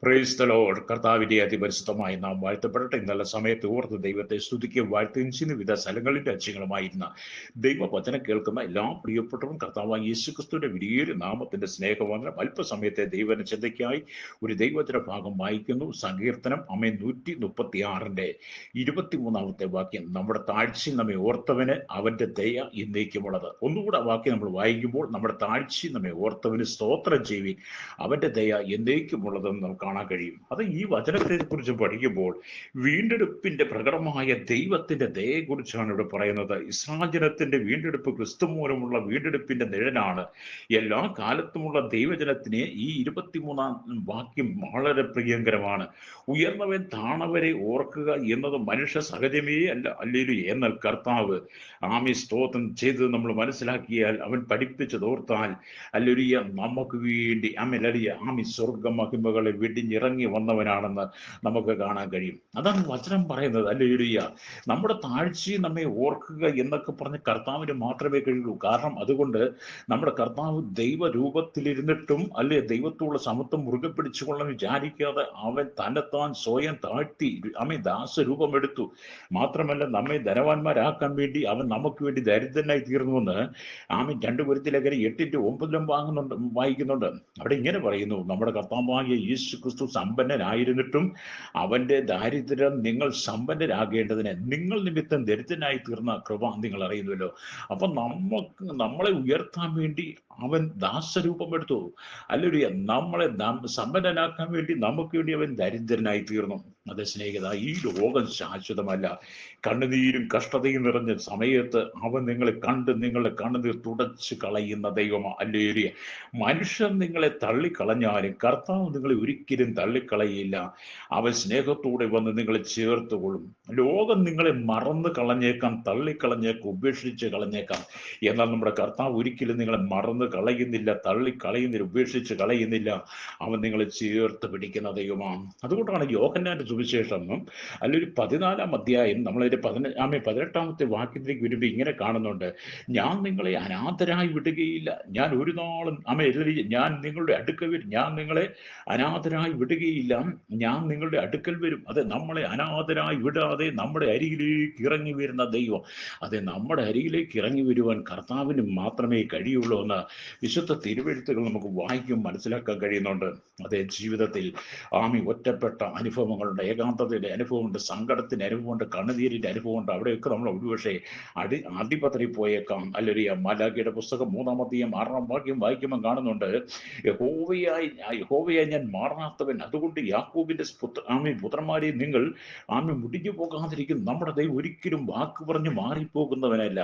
Praise the Lord. കർത്താവിന്റെ അതിപരിശുദ്ധമായി നാം വാഴ്ത്തപ്പെടട്ടെ. ഇന്നലെ സമയത്ത് ഓർത്ത് ദൈവത്തെ സ്തുതിക്കുകയും വാഴ്ത്തുകയും ചെയ്യുന്ന വിവിധ സ്ഥലങ്ങളിൽ രാജ്യങ്ങളുമായിരുന്ന ദൈവവചനം കേൾക്കുന്ന എല്ലാ പ്രിയപ്പെട്ടവരും കർത്താവായ യേശുക്രിസ്തുവിന്റെ വലിയൊരു നാമത്തിന്റെ സ്നേഹവന്ദനം. അല്പസമയത്തെ ദൈവന ചിന്തയ്ക്കായി ഒരു ദൈവവചന ഭാഗം വായിക്കുന്നു. സങ്കീർത്തനം 136 23 വാക്യം. നമ്മുടെ താഴ്ച നമ്മെ ഓർത്തവന് അവന്റെ ദയ എന്നേക്കുമുള്ളത്. ഒന്നുകൂടെ വാക്യം നമ്മൾ വായിക്കുമ്പോൾ, നമ്മുടെ താഴ്ച നമ്മെ ഓർത്തവന് സ്തോത്രം ചെയ്യുവിൻ, അവന്റെ ദയ എന്നേക്കുമുള്ളതെന്ന് നമുക്ക് കാണാൻ കഴിയും. അത് ഈ വചനത്തെ കുറിച്ച് പഠിക്കുമ്പോൾ വീണ്ടെടുപ്പിന്റെ പ്രകടമായ ദൈവത്തിന്റെ ദയയെക്കുറിച്ചാണ് ഇവിടെ പറയുന്നത്. ഇസ്രായേൽ ജനത്തിന്റെ വീണ്ടെടുപ്പ് ക്രിസ്തു മൂലമുള്ള വീണ്ടെടുപ്പിന്റെ നിഴലാണ്. എല്ലാ കാലത്തുമുള്ള ദൈവജനത്തിന് ഈ 23 വാക്യം വളരെ പ്രിയങ്കരമാണ്. ഉയർന്നവൻ താണവരെ ഓർക്കുക എന്നത് മനുഷ്യ സഹജമേ അല്ല. അല്ലേലൂയ. എന്നാൽ കർത്താവ് സ്തോത്രം ചെയ്തത് നമ്മൾ മനസ്സിലാക്കിയാൽ, അവൻ പഠിപ്പിച്ചത് ഓർത്താൽ, അല്ലേലൂയ, നമുക്ക് വേണ്ടി സ്വർഗ മഹിമകളെ വെടിഞ്ഞിറങ്ങി വന്നവനാണെന്ന് നമുക്ക് കാണാൻ കഴിയും. അതാണ് വചനം പറയുന്നത്. അല്ലേലൂയ. നമ്മുടെ താഴ്ചയെ നമ്മെ ഓർക്കുക എന്നൊക്കെ പറഞ്ഞ് കർത്താവിന് മാത്രമേ കഴിയൂ. കാരണം അതുകൊണ്ട് നമ്മുടെ കർത്താവ് ദൈവരൂപത്തിലിരുന്നിട്ടും ദൈവത്തോടുള്ള സമത്വം മുറുകെ പിടിച്ചുകൊള്ളാൻ വിചാരിക്കാതെ അവൻ തന്നെത്താൻ സ്വയം താഴ്ത്തി ദാസരൂപം എടുത്തു. മാത്രമല്ല, നമ്മെ ധനവാന്മാരാക്കാൻ വേണ്ടി അവൻ നമുക്ക് വേണ്ടി ദരിദ്രനായി തീർന്നുവെന്ന് 2 കൊരിന്ത്യർ 8:9 വായിക്കുന്നുണ്ട്. അവിടെ ഇങ്ങനെ പറയുന്നു: നമ്മുടെ കർത്താവായ യേശു ക്രിസ്തു സമ്പന്നനായിരുന്നിട്ടും അവന്റെ ദാരിദ്ര്യം നിങ്ങൾ സമ്പന്നരാകേണ്ടതിന് നിങ്ങൾ നിമിത്തം ദരിദ്രനായി തീർന്ന കൃപ നിങ്ങൾ അറിയുന്നുവല്ലോ. അപ്പൊ നമ്മളെ ഉയർത്താൻ വേണ്ടി അവൻ ദാസരൂപം എടുത്തു. അല്ലേലൂയ. നമ്മളെ സമ്പന്നനാക്കാൻ വേണ്ടി നമുക്ക് വേണ്ടി അവൻ ദരിദ്രനായി തീർന്നു. അത് സ്നേഹിത, ഈ ലോകം ശാശ്വതമല്ല. കണ്ണുനീരും കഷ്ടതയും നിറഞ്ഞ സമയത്ത് അവൻ നിങ്ങളെ കണ്ട് നിങ്ങളുടെ കണ്ണുനീർ തുടച്ച് കളയുന്ന ദൈവമാണ്. അല്ലേലൂയ. മനുഷ്യൻ നിങ്ങളെ തള്ളിക്കളഞ്ഞാലും കർത്താവ് നിങ്ങളെ ഒരിക്കലും തള്ളിക്കളയില്ല. അവൻ സ്നേഹത്തോടെ വന്ന് നിങ്ങളെ ചേർത്തുകൊള്ളും. ലോകം നിങ്ങളെ മറന്നു കളഞ്ഞേക്കാം, തള്ളിക്കളഞ്ഞേക്കാം, ഉപേക്ഷിച്ച് കളഞ്ഞേക്കാം. എന്നാൽ നമ്മുടെ കർത്താവ് ഒരിക്കലും നിങ്ങളെ മറന്നു കളയുന്നില്ല, തള്ളിക്കളയുന്നില്ല, ഉപേക്ഷിച്ച് കളയുന്നില്ല. അവൻ നിങ്ങളെ ചേർത്ത് പിടിക്കുന്ന ദൈവമാണ്. അതുകൊണ്ടാണ് യോഹന്നാന്റെ സുവിശേഷം 14 അധ്യായം നമ്മളതിന്റെ 18 വാക്യത്തിലേക്ക് വരുമ്പോൾ ഇങ്ങനെ കാണുന്നുണ്ട്: ഞാൻ നിങ്ങളെ അനാഥരായി വിടുകയില്ല, ഞാൻ ഒരു നാളും ഞാൻ നിങ്ങളുടെ അടുക്കൽ വരും. ഞാൻ നിങ്ങളെ അനാഥരായി വിടുകയില്ല, ഞാൻ നിങ്ങളുടെ അടുക്കൽ വരും. അതെ, നമ്മളെ അനാഥരായി വിടാതെ നമ്മുടെ അരികിലേക്ക് ഇറങ്ങി വരുന്ന ദൈവം. അതെ, നമ്മുടെ അരികിലേക്ക് ഇറങ്ങി വരുവാൻ കർത്താവിന് മാത്രമേ കഴിയുള്ളൂ എന്ന് വിശുദ്ധ തിരുവെഴുത്തുകൾ നമുക്ക് വായിക്കും മനസ്സിലാക്കാൻ കഴിയുന്നുണ്ട്. അതേ, ജീവിതത്തിൽ ഒറ്റപ്പെട്ട അനുഭവങ്ങളുണ്ട്, ഏകാന്തതയുടെ അനുഭവമുണ്ട്, സങ്കടത്തിന്റെ അനുഭവമുണ്ട്, കണ്ണുനീരിന്റെ അനുഭവമുണ്ട്. അവിടെയൊക്കെ നമ്മൾ ഒരുപക്ഷെ അടിപതറി പോയേക്കാം. അല്ലെങ്കിൽ മലാഖിയുടെ പുസ്തകം 3-ാം അധ്യായം 6-ാം വാക്യം വായിക്കുമ്പോൾ കാണുന്നുണ്ട്: യഹോവയായി ഞാൻ മാറാത്തവൻ, അതുകൊണ്ട് യാക്കോബിന്റെ പുത്രന്മാരെ നിങ്ങൾ മുടിഞ്ഞു പോകാതിരിക്കും. നമ്മുടെ ദൈവം ഒരിക്കലും വാക്ക് പറഞ്ഞ് മാറിപ്പോകുന്നവനല്ല.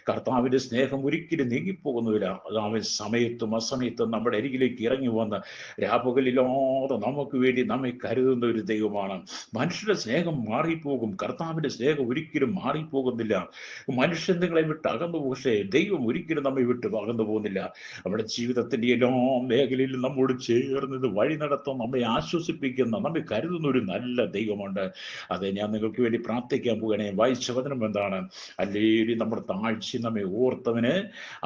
കർത്താവിന്റെ സ്നേഹം ഒരിക്കലും നീങ്ങിപ്പോകുന്നില്ല. അവൻ സമയത്തും അസമയത്തും നമ്മുടെ അരികിലേക്ക് ഇറങ്ങി വന്ന് രാപകലില്ലാതെ നമുക്ക് വേണ്ടി നമ്മെ കരുതുന്ന ഒരു ദൈവമാണ്. മനുഷ്യരുടെ സ്നേഹം മാറിപ്പോകും, കർത്താവിന്റെ സ്നേഹം ഒരിക്കലും മാറിപ്പോകുന്നില്ല. മനുഷ്യൻ നിങ്ങളെ വിട്ട് അകന്നു, പക്ഷേ ദൈവം ഒരിക്കലും നമ്മെ വിട്ട് അകന്നു പോകുന്നില്ല. നമ്മുടെ ജീവിതത്തിന്റെ എല്ലാ മേഖലയിലും നമ്മോട് ചേർന്നത് വഴി നടത്തുന്ന, നമ്മെ ആശ്വസിപ്പിക്കുന്ന, നമ്മെ കരുതുന്ന ഒരു നല്ല ദൈവമുണ്ട്. അതെ, ഞാൻ നിങ്ങൾക്ക് വേണ്ടി പ്രാർത്ഥിക്കാൻ പോവുകയാണ്. വായിച്ച വചനം എന്താണ്? അല്ലെങ്കിൽ നമ്മുടെ താഴ്ച നമ്മെ ഓർത്തവന്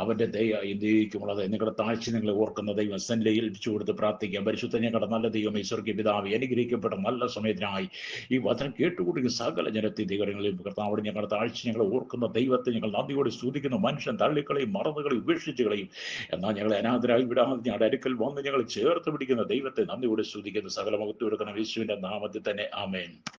അവന്റെ ദയ എന്നേക്കുമുള്ളത്. നിങ്ങളുടെ താഴ്ച നിങ്ങളെ ഓർക്കുന്ന ദൈവം സന്നിധിയിൽ ഏൽപ്പിച്ചു കൊടുത്ത് പ്രാർത്ഥിക്കാം. പരിശുദ്ധ ഞങ്ങളുടെ നല്ല ദൈവമേ, സ്വർഗ്ഗീയ പിതാവേ, അനുഗ്രഹിക്കപ്പെട്ട നല്ല സമയത്തിനായി ഈ വചനം കേട്ടുകൊടുക്കുന്ന സകല ജനത്തെ ദൈവങ്ങളിൽ കർത്താവോട് ഞങ്ങളുടെ താഴ്ച ഞങ്ങളെ ഓർക്കുന്ന ദൈവത്തെ ഞങ്ങൾ നന്ദിയോടെ സ്തുതിക്കുന്നു. മനുഷ്യൻ തള്ളിക്കളയും, മറന്നുകളെയും, ഉപേക്ഷിച്ച് കളയും. എന്നാൽ ഞങ്ങളെ അനാഥരായി വിടാതെ ഞങ്ങളുടെ അടുക്കൽ വന്ന് ഞങ്ങളെ ചേർത്ത് പിടിക്കുന്ന ദൈവത്തെ നന്ദിയോടെ സ്തുതിക്കുന്നു. സകല മഹത്വം എടുക്കണം യേശുവിന്റെ നാമത്തിൽ തന്നെ. ആമേൻ.